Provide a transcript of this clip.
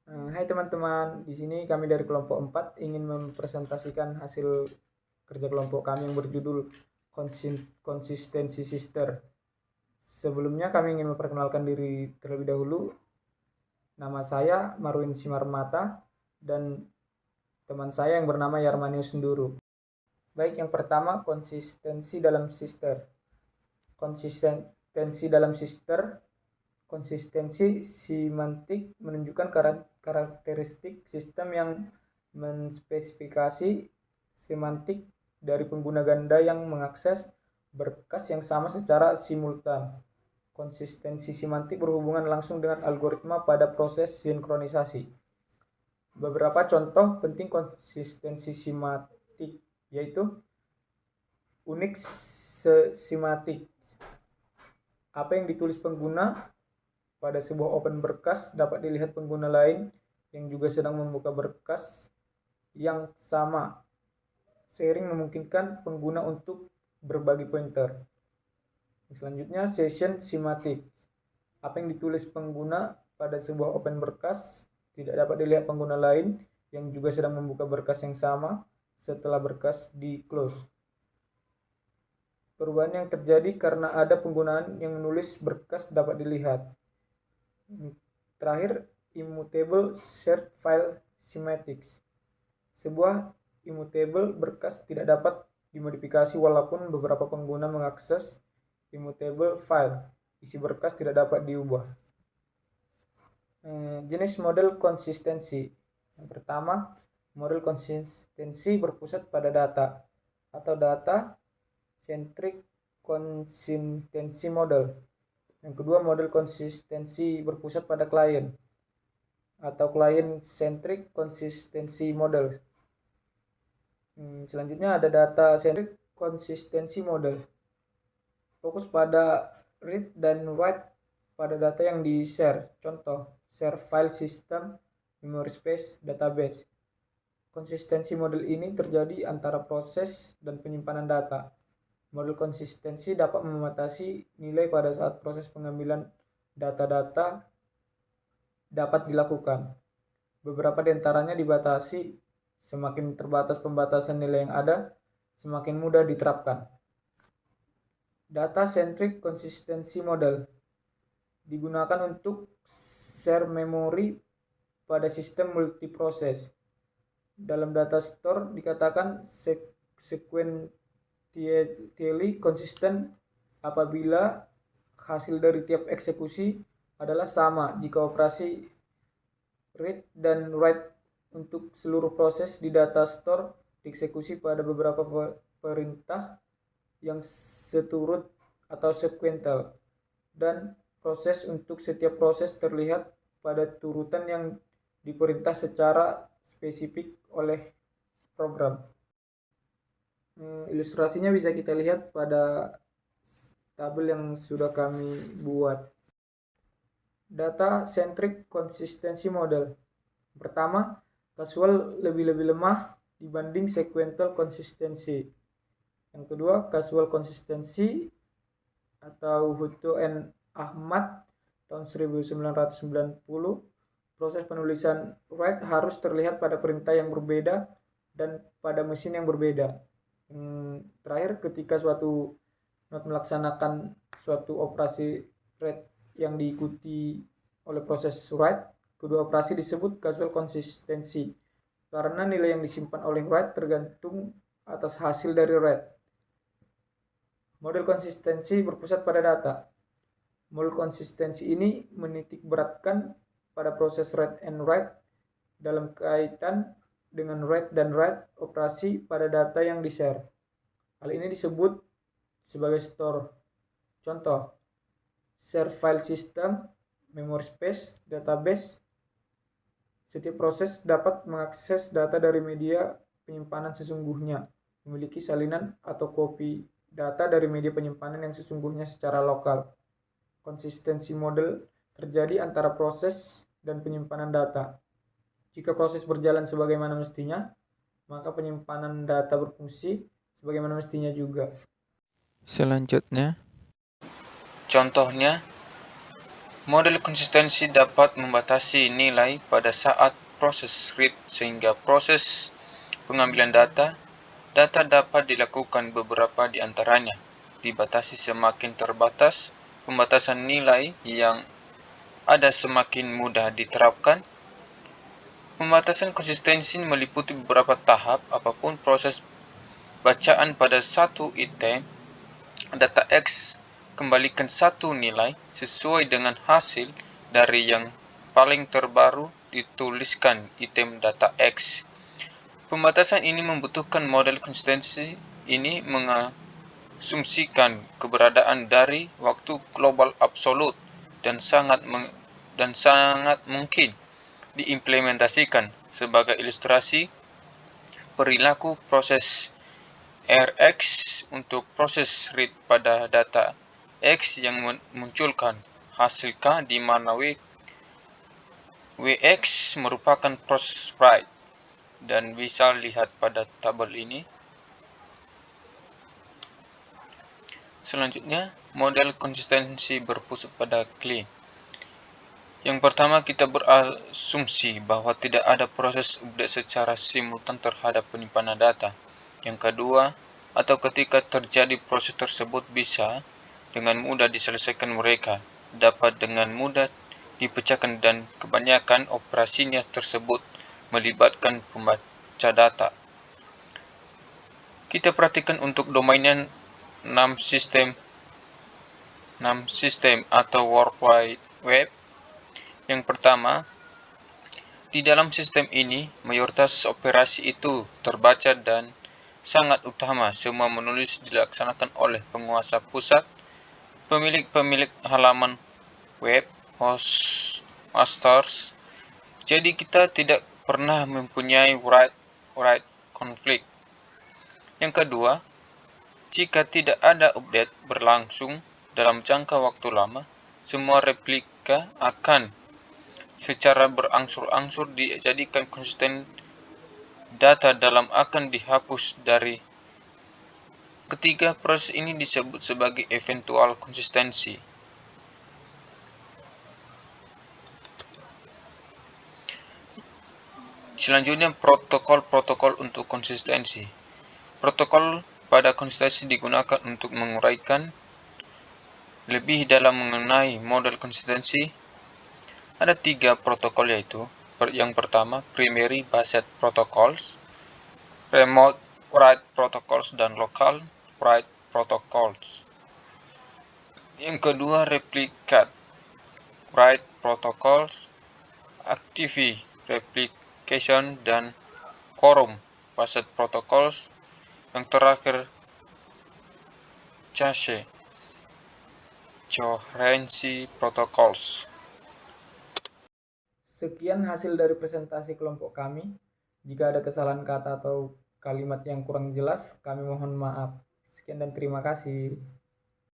Hai teman-teman, di sini kami dari kelompok 4 ingin mempresentasikan hasil kerja kelompok kami yang berjudul Konsistensi Sister. Sebelumnya kami ingin memperkenalkan diri terlebih dahulu. Nama saya Marwin Simarmata dan teman saya yang bernama Yarmanius Senduru. Baik, yang pertama konsistensi dalam sister. Konsistensi dalam sister. Konsistensi semantik menunjukkan karakteristik sistem yang menspesifikasi semantik dari pengguna ganda yang mengakses berkas yang sama secara simultan. Konsistensi semantik berhubungan langsung dengan algoritma pada proses sinkronisasi. Beberapa contoh penting konsistensi semantik yaitu Unix semantik. Apa yang ditulis pengguna pada sebuah open berkas dapat dilihat pengguna lain yang juga sedang membuka berkas yang sama. Sharing memungkinkan pengguna untuk berbagi pointer. Selanjutnya, session semantik. Apa yang ditulis pengguna pada sebuah open berkas tidak dapat dilihat pengguna lain yang juga sedang membuka berkas yang sama setelah berkas di close. Perubahan yang terjadi karena ada penggunaan yang menulis berkas dapat dilihat. Terakhir, immutable shared file semantics. Sebuah immutable berkas tidak dapat dimodifikasi walaupun beberapa pengguna mengakses immutable file. Isi berkas tidak dapat diubah. Jenis model konsistensi. Yang pertama, model konsistensi berpusat pada data atau data centric consistency model. Yang kedua, model konsistensi berpusat pada klien atau client centric consistency model. Selanjutnya ada data centric consistency model. Fokus pada read dan write pada data yang di-share. Contoh, share file system, memory space, database. Konsistensi model ini terjadi antara proses dan penyimpanan data. Model konsistensi dapat membatasi nilai pada saat proses pengambilan data-data dapat dilakukan. Beberapa di antaranya dibatasi. Semakin terbatas pembatasan nilai yang ada, semakin mudah diterapkan. Data centric consistency model digunakan untuk share memori pada sistem multiproses. Dalam data store dikatakan sequentially konsisten apabila hasil dari tiap eksekusi adalah sama jika operasi read dan write untuk seluruh proses di data store dieksekusi pada beberapa perintah yang seturut atau sequential, dan proses untuk setiap proses terlihat pada turutan yang diperintah secara spesifik oleh program. Ilustrasinya bisa kita lihat pada tabel yang sudah kami buat. Data centric consistency model. Pertama, casual lebih lemah dibanding sequential consistency. Yang kedua, casual consistency atau Hutto and Ahmad tahun 1990. Proses penulisan write harus terlihat pada perintah yang berbeda dan pada mesin yang berbeda. Terakhir, ketika suatu node melaksanakan suatu operasi read yang diikuti oleh proses write, kedua operasi disebut casual consistency karena nilai yang disimpan oleh write tergantung atas hasil dari read. Model konsistensi berpusat pada data. Model konsistensi ini menitik beratkan pada proses read and write dalam kaitan dengan read dan write operasi pada data yang di-share. Hal ini disebut sebagai store. Contoh, share file system, memory space, database. Setiap proses dapat mengakses data dari media penyimpanan sesungguhnya, memiliki salinan atau kopi data dari media penyimpanan yang sesungguhnya secara lokal. Konsistensi model terjadi antara proses dan penyimpanan data. Jika proses berjalan sebagaimana mestinya, maka penyimpanan data berfungsi sebagaimana mestinya juga. Selanjutnya, contohnya Model konsistensi dapat membatasi nilai pada saat proses read sehingga proses pengambilan data dapat dilakukan beberapa di antaranya. Dibatasi semakin terbatas, pembatasan nilai yang ada semakin mudah diterapkan. Pembatasan konsistensi meliputi beberapa tahap. Apapun proses bacaan pada satu item data X, kembalikan satu nilai sesuai dengan hasil dari yang paling terbaru dituliskan item data X. Pembatasan ini membutuhkan model konsistensi ini mengasumsikan keberadaan dari waktu global absolut dan sangat mungkin diimplementasikan. Sebagai ilustrasi, perilaku proses Rx untuk proses read pada data X yang memunculkan hasil K di mana Wx merupakan proses write, dan bisa lihat pada tabel ini. Selanjutnya, model konsistensi berpusat pada clean. Yang pertama, kita berasumsi bahwa tidak ada proses update secara simultan terhadap penyimpanan data. Yang kedua, atau ketika terjadi proses tersebut bisa dengan mudah diselesaikan mereka, dapat dengan mudah dipecahkan dan kebanyakan operasinya tersebut melibatkan pembaca data. Kita perhatikan untuk domainnya 6 sistem atau World Wide Web. Yang pertama, di dalam sistem ini, mayoritas operasi itu terbaca dan sangat utama. Semua menulis dilaksanakan oleh penguasa pusat, pemilik halaman web, hostmasters. Jadi kita tidak pernah mempunyai write conflict. Yang kedua, jika tidak ada update berlangsung dalam jangka waktu lama, semua replika akan secara berangsur-angsur dijadikan konsisten. Data dalam akan dihapus dari. Ketiga, proses ini disebut sebagai eventual konsistensi. Selanjutnya, protokol untuk konsistensi. Protokol pada konsistensi digunakan untuk menguraikan lebih dalam mengenai model konsistensi. Ada 3 protokol, yaitu yang pertama primary based protocols, remote write protocols, dan local write protocols. Yang kedua replicate write protocols, active replication, dan quorum based protocols. Yang terakhir cache coherency protocols. Sekian hasil dari presentasi kelompok kami. Jika ada kesalahan kata atau kalimat yang kurang jelas, kami mohon maaf. Sekian dan terima kasih.